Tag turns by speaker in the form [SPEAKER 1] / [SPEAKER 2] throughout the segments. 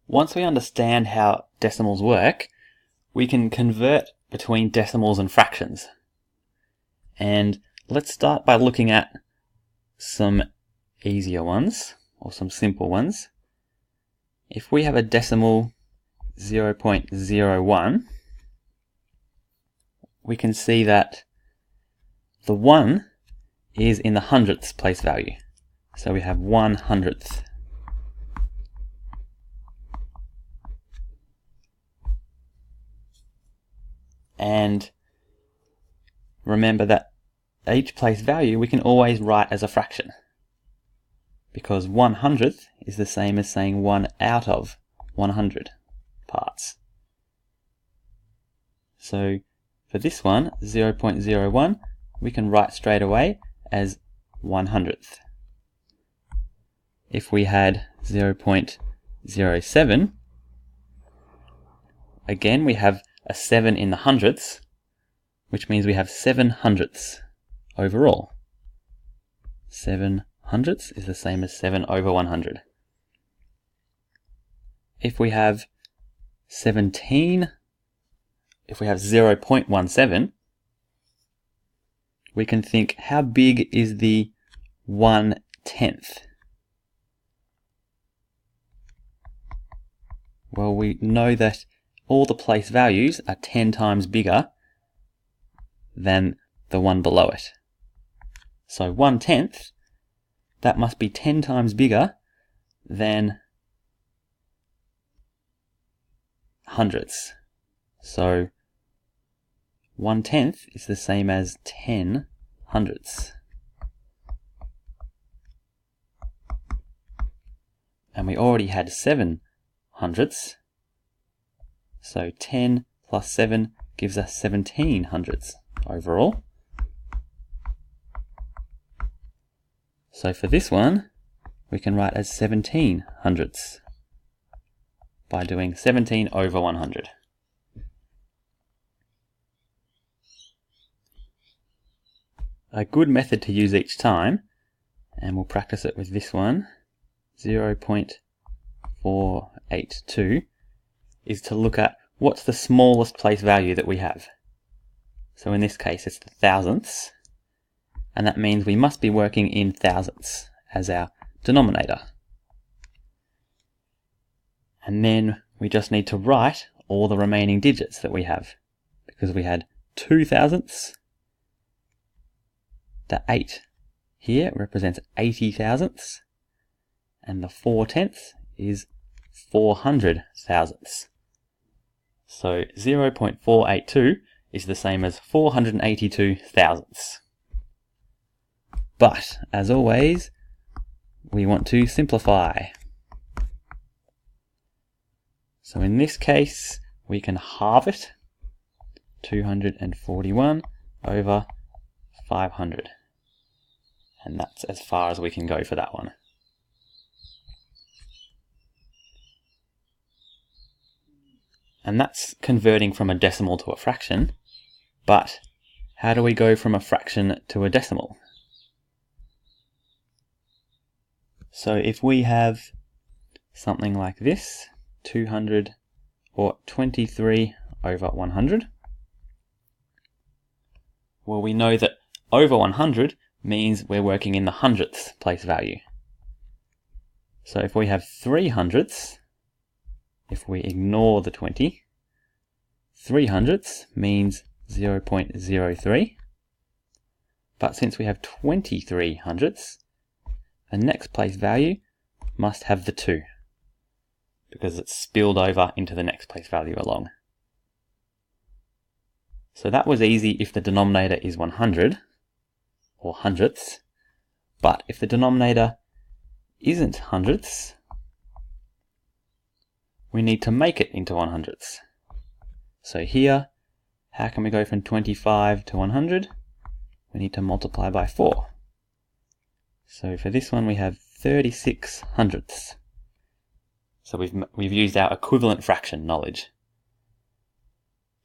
[SPEAKER 1] Once we understand how decimals work, we can convert between decimals and fractions. And let's start by looking at some easier ones, or some simple ones. If we have a decimal 0.01, we can see that the 1 is in the hundredths place value. So we have 1/100th. And remember that each place value we can always write as a fraction, because 1/100th is the same as saying 1 out of 100 parts. So for this one, 0.01, we can write straight away as 1/100th. If we had 0.07, again we have a 7 in the hundredths, which means we have 7/100ths overall. 7/100ths is the same as 7 over 100. If we have 17, if we have 0.17, we can think, how big is the 1/10th? Well, we know that all the place values are 10 times bigger than the one below it. So 1/10th, that must be 10 times bigger than hundredths. So 1/10th is the same as 10 hundredths. And we already had 7 hundredths. So 10 plus 7 gives us 17 hundredths overall. So for this one, we can write as 17 hundredths by doing 17 over 100. A good method to use each time, and we'll practice it with this one, 0.482, is to look at what's the smallest place value that we have. So in this case it's the thousandths, and that means we must be working in thousandths as our denominator. And then we just need to write all the remaining digits that we have, because we had 2 thousandths. The 8 here represents 80 thousandths, and the 4/10th is 400 thousandths. So 0.482 is the same as 482 thousandths. But, as always, we want to simplify. So in this case, we can halve it, 241 over 500. And that's as far as we can go for that one. And that's converting from a decimal to a fraction. But how do we go from a fraction to a decimal? So if we have something like this, 200 or 23 over 100, well, we know that over 100 means we're working in the hundredths place value. So if we have 3 hundredths, if we ignore the 20, 3 hundredths means 0.03. But since we have 23 hundredths, the next place value must have the 2, because it's spilled over into the next place value along. So that was easy if the denominator is 100, or hundredths, but if the denominator isn't hundredths, we need to make it into 100ths. So here, how can we go from 25 to 100? We need to multiply by 4. So for this one we have 36 hundredths. So we've used our equivalent fraction knowledge.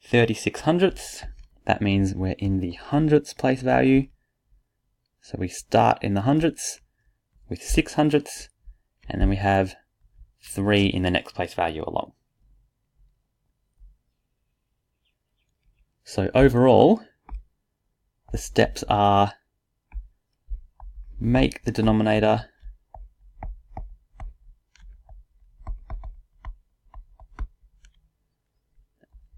[SPEAKER 1] 36 hundredths, that means we're in the hundredths place value. So we start in the hundredths with 6 hundredths, and then we have 3 in the next place value along. So overall, the steps are make the denominator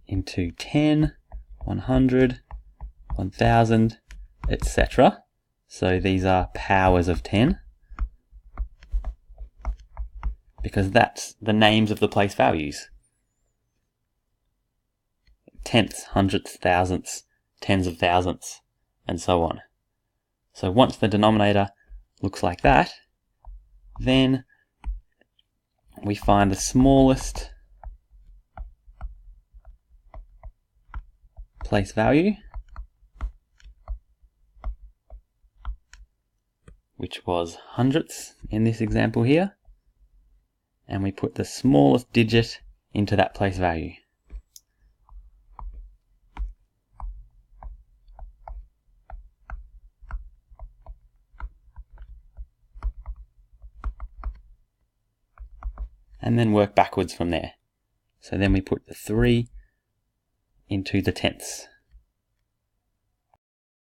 [SPEAKER 1] into 10, 100, 1000, etc. So these are powers of 10, because that's the names of the place values. Tenths, hundredths, thousandths, tens of thousandths, and so on. So once the denominator looks like that, then we find the smallest place value, which was hundredths in this example here, and we put the smallest digit into that place value. And then work backwards from there. So then we put the 3 into the tenths.